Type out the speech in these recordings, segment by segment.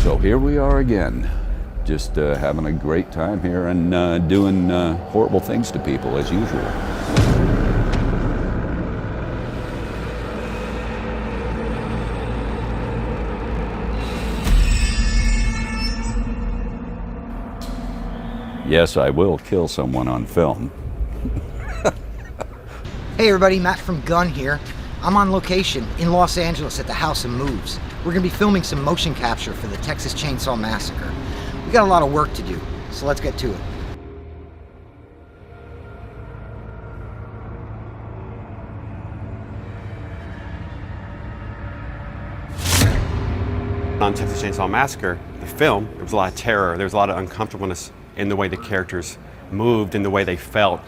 So here we are again, just having a great time here and doing horrible things to people as usual. Yes, I will kill someone on film. Hey everybody, Matt from Gun here. I'm on location in Los Angeles at the House of Moves. We're going to be filming some motion capture for the Texas Chainsaw Massacre. We got a lot of work to do, so let's get to it. On Texas Chainsaw Massacre, the film, there was a lot of terror, there was a lot of uncomfortableness in the way the characters moved, in the way they felt.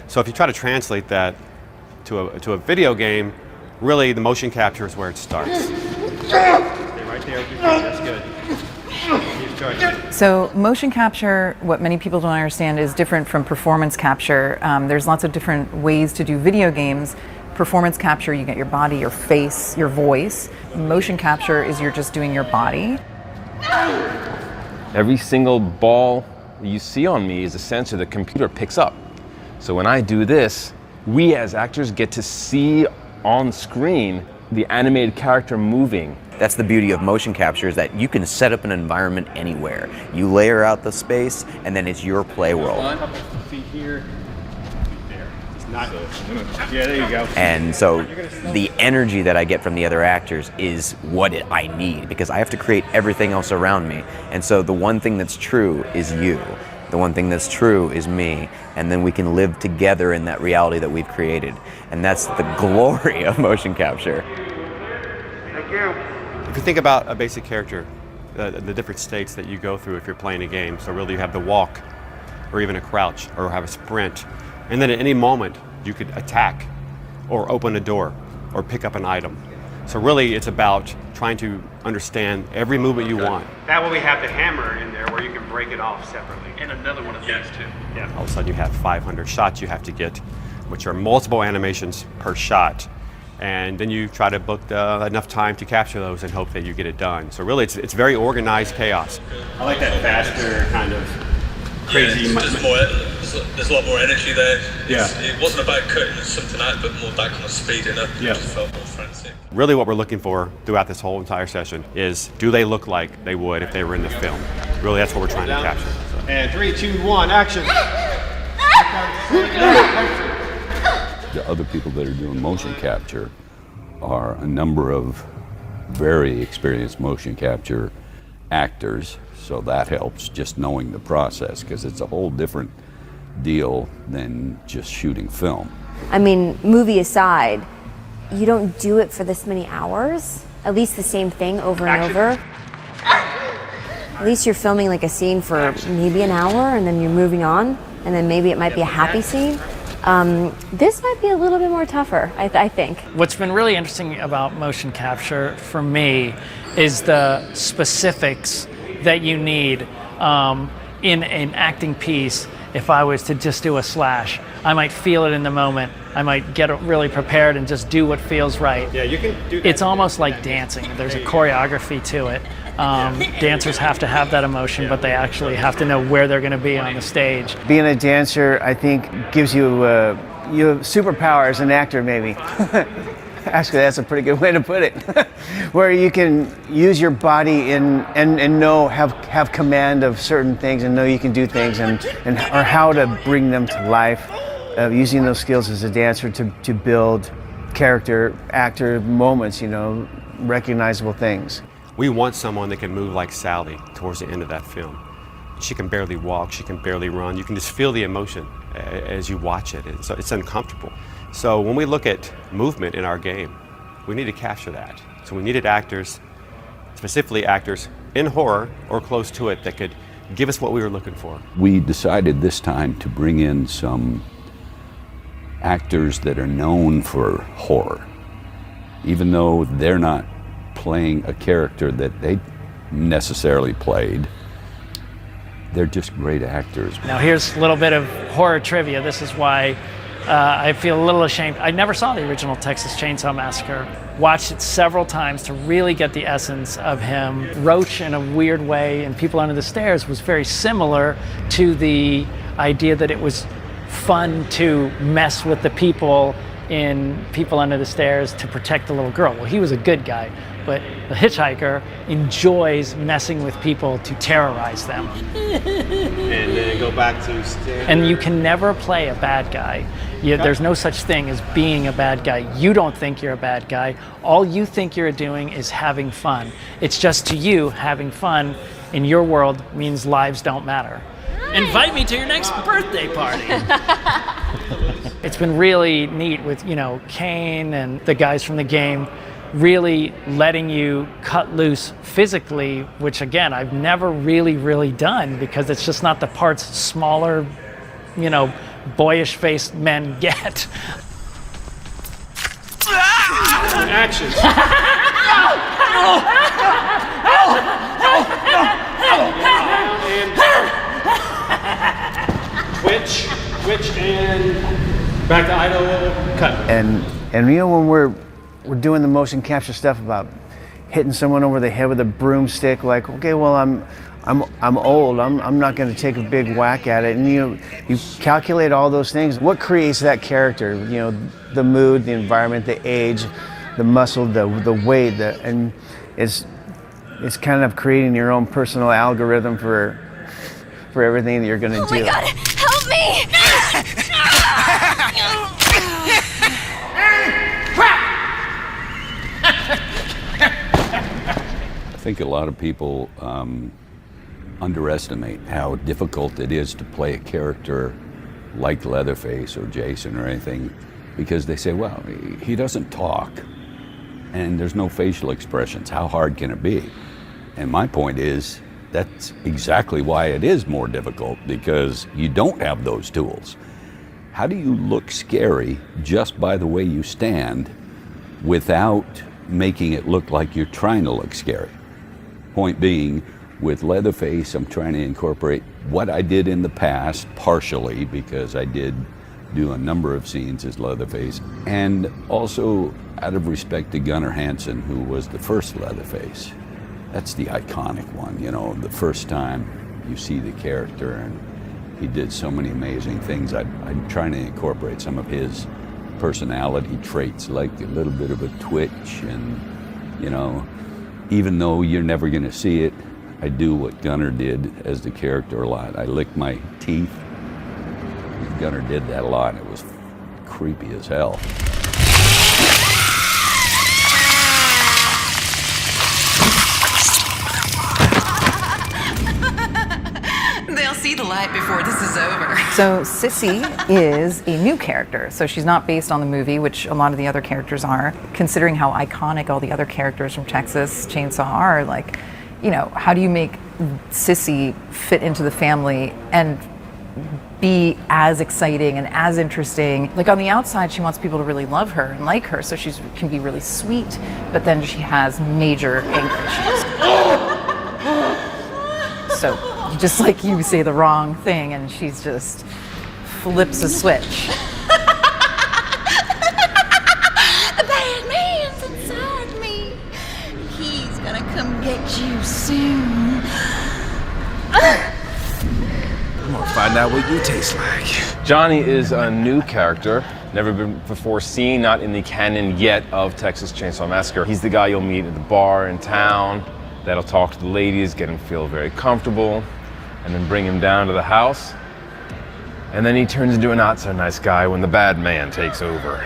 So if you try to translate that to a video game, really the motion capture is where it starts. Stay right there with your feet, that's good. So motion capture, what many people don't understand, is different from performance capture. There's lots of different ways to do video games. Performance capture, you get your body, your face, your voice. Motion capture is you're just doing your body. Every single ball you see on me is a sensor the computer picks up. So when I do this, we as actors get to see on screen the animated character moving. That's the beauty of motion capture, is that you can set up an environment anywhere. You layer out the space, and then it's your play world. A couple feet here, there. It's not. Yeah, there you go. And so the energy that I get from the other actors is what I need, because I have to create everything else around me. And so the one thing that's true is you. The one thing that's true is me, and then we can live together in that reality that we've created. And that's the glory of motion capture. Thank you. If you think about a basic character, the different states that you go through if you're playing a game, so really you have the walk, or even a crouch, or have a sprint, and then at any moment you could attack, or open a door, or pick up an item. So really it's about trying to understand every movement you want. That way we have the hammer in there where you can break it off separately. And another one of these too. Yeah. All of a sudden you have 500 shots you have to get, which are multiple animations per shot. And then you try to book enough time to capture those and hope that you get it done. So really it's very organized chaos. I like that faster kind of crazy. Yeah, there's a lot more energy there. Yeah. It wasn't about cutting something out, but more that kind of speed in it. Yeah. It just felt more frantic. Really what we're looking for throughout this whole entire session is, do they look like they would if they were in the film? Really, that's what we're trying to capture. So. And 3, 2, 1, action. The other people that are doing motion capture are a number of very experienced motion capture actors, so that helps, just knowing the process, because it's a whole different deal than just shooting film. I mean, movie aside, you don't do it for this many hours, at least the same thing over and over. At least you're filming like a scene for maybe an hour, and then you're moving on, and then maybe it might be a happy scene. This might be a little bit more tougher, I think. What's been really interesting about motion capture for me is the specifics that you need in an acting piece. If I was to just do a slash, I might feel it in the moment. I might get really prepared and just do what feels right. Yeah, you can do that. It's almost like dancing. There's a choreography to it. Dancers have to have that emotion, but they actually have to know where they're going to be on the stage. Being a dancer, I think, gives you superpower as an actor, maybe. Actually, that's a pretty good way to put it. Where you can use your body and have command of certain things, and know you can do things, or how to bring them to life. Using those skills as a dancer to build character, actor moments, recognizable things. We want someone that can move like Sally towards the end of that film. She can barely walk, she can barely run. You can just feel the emotion as you watch it. So it's uncomfortable. So when we look at movement in our game, we need to capture that. So we needed actors, specifically actors in horror or close to it, that could give us what we were looking for. We decided this time to bring in some actors that are known for horror, even though they're not playing a character that they necessarily played. They're just great actors. Now here's a little bit of horror trivia. This is why I feel a little ashamed. I never saw the original Texas Chainsaw Massacre. Watched it several times to really get the essence of him. Roach, in a weird way, and People Under the Stairs was very similar to the idea that it was fun to mess with the people in People Under the Stairs to protect the little girl. Well, he was a good guy, but the hitchhiker enjoys messing with people to terrorize them. And then go back to standard. And you can never play a bad guy. There's no such thing as being a bad guy. You don't think you're a bad guy. All you think you're doing is having fun. It's just to you, having fun in your world means lives don't matter. Invite me to your next birthday party. It's been really neat with, Kane and the guys from the game really letting you cut loose physically, which again, I've never really done because it's just not the parts smaller, boyish faced men get. Action. Twitch, and back to Idaho. Cut. And when we're doing the motion capture stuff about hitting someone over the head with a broomstick, like, okay, well, I'm old. I'm not going to take a big whack at it. And you calculate all those things. What creates that character? The mood, the environment, the age, the muscle, the weight, and it's kind of creating your own personal algorithm for everything that you're going to do. Oh my God! Help me! I think a lot of people underestimate how difficult it is to play a character like Leatherface or Jason or anything, because they say, well, he doesn't talk and there's no facial expressions. How hard can it be? And my point is, that's exactly why it is more difficult, because you don't have those tools. How do you look scary just by the way you stand without making it look like you're trying to look scary? Point being, with Leatherface, I'm trying to incorporate what I did in the past, partially, because I did do a number of scenes as Leatherface, and also out of respect to Gunnar Hansen, who was the first Leatherface. That's the iconic one, the first time you see the character, and he did so many amazing things. I'm trying to incorporate some of his personality traits, like a little bit of a twitch, and even though you're never going to see it, I do what Gunnar did as the character a lot. I lick my teeth. Gunnar did that a lot. It was creepy as hell. They'll see the light before this is over. So Sissy is a new character. So she's not based on the movie, which a lot of the other characters are. Considering how iconic all the other characters from Texas Chainsaw are, how do you make Sissy fit into the family and be as exciting and as interesting? Like, on the outside, she wants people to really love her and like her, so she can be really sweet, but then she has major anger issues. So just like you say the wrong thing and she's just flips a switch. The bad man's inside me. He's gonna come get you soon. I'm gonna find out what you taste like. Johnny is a new character, never been before seen, not in the canon yet of Texas Chainsaw Massacre. He's the guy you'll meet at the bar in town that'll talk to the ladies, get him feel very comfortable, and then bring him down to the house. And then he turns into a not so nice guy when the bad man takes over.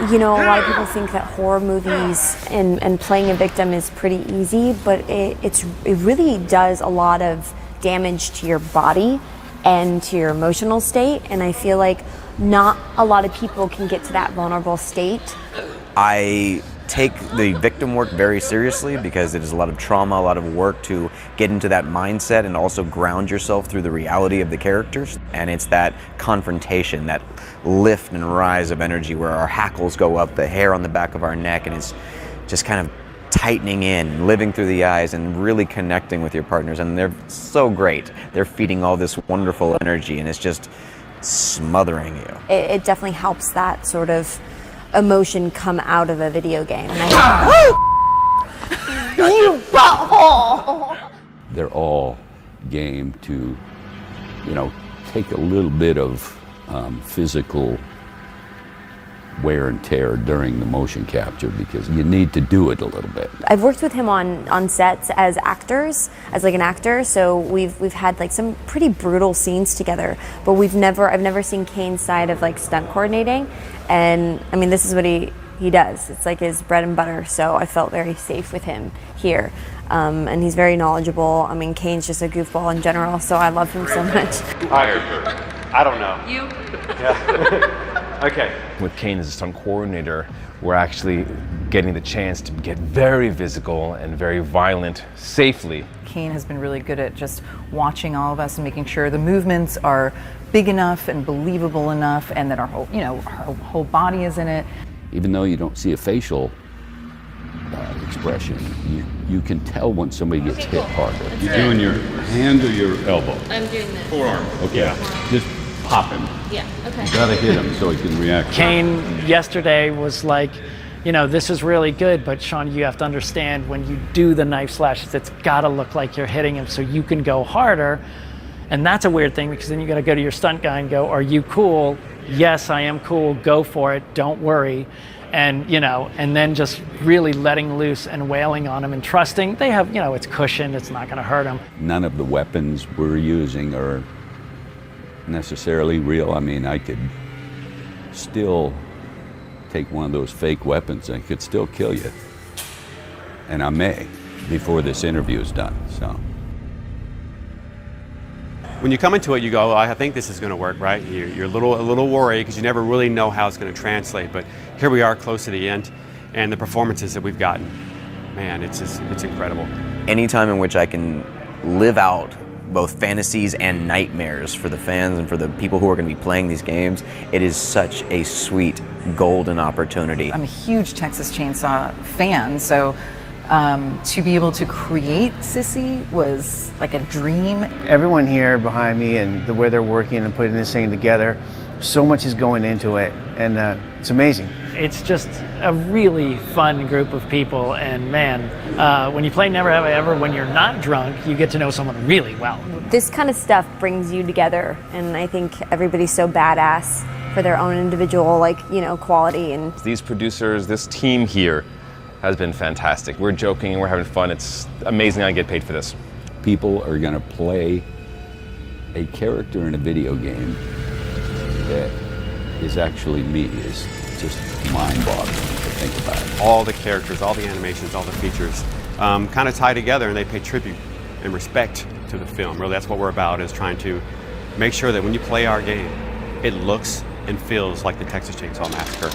A lot of people think that horror movies and playing a victim is pretty easy, but it really does a lot of damage to your body and to your emotional state, and I feel like not a lot of people can get to that vulnerable state. I take the victim work very seriously because it is a lot of trauma, a lot of work to get into that mindset and also ground yourself through the reality of the characters. And it's that confrontation, that lift and rise of energy where our hackles go up, the hair on the back of our neck, and it's just kind of tightening in, living through the eyes, and really connecting with your partners. And they're so great. They're feeding all this wonderful energy, and it's just smothering you. It definitely helps that sort of emotion come out of a video game. And You butthole! They're all game to, take a little bit of physical wear and tear during the motion capture because you need to do it a little bit. I've worked with him on sets as actors, as like an actor. So we've had like some pretty brutal scenes together. But I've never seen Kane's side of like stunt coordinating. And I mean, this is what he does. It's like his bread and butter. So I felt very safe with him here. And he's very knowledgeable. I mean, Kane's just a goofball in general. So I love him so much. Hired her. I don't know. You? Yeah. Okay. With Kane as a stunt coordinator, we're actually getting the chance to get very physical and very violent safely. Kane has been really good at just watching all of us and making sure the movements are big enough and believable enough, and that our whole body is in it. Even though you don't see a facial expression, you can tell when somebody gets hit harder. You're doing your hand or your elbow? I'm doing this. Forearm. Okay. Yeah. Just pop him. Yeah, okay. You gotta hit him so he can react. Kane yesterday was like, this is really good, but Sean, you have to understand when you do the knife slashes, it's gotta look like you're hitting him so you can go harder. And that's a weird thing because then you gotta go to your stunt guy and go, are you cool? Yes, I am cool, go for it, don't worry. And, and then just really letting loose and wailing on him and trusting. They have, it's cushioned, it's not gonna hurt him. None of the weapons we're using are necessarily real. I mean, I could still take one of those fake weapons and it could still kill you. And I may, before this interview is done, so. When you come into it, you go, I think this is going to work, right? You're a little worried because you never really know how it's going to translate. But here we are, close to the end, and the performances that we've gotten, man, it's incredible. Any time in which I can live out both fantasies and nightmares for the fans and for the people who are going to be playing these games, it is such a sweet, golden opportunity. I'm a huge Texas Chainsaw fan, so to be able to create Sissy was like a dream. Everyone here behind me and the way they're working and putting this thing together, so much is going into it, and it's amazing. It's just a really fun group of people, and man, when you play Never Have I Ever, when you're not drunk, you get to know someone really well. This kind of stuff brings you together, and I think everybody's so badass for their own individual, quality. And These producers, this team here has been fantastic. We're joking and we're having fun. It's amazing I get paid for this. People are going to play a character in a video game that is actually me. Is just mind-boggling to think about. All the characters, all the animations, all the features kind of tie together, and they pay tribute and respect to the film. Really, that's what we're about, is trying to make sure that when you play our game, it looks and feels like the Texas Chainsaw Massacre.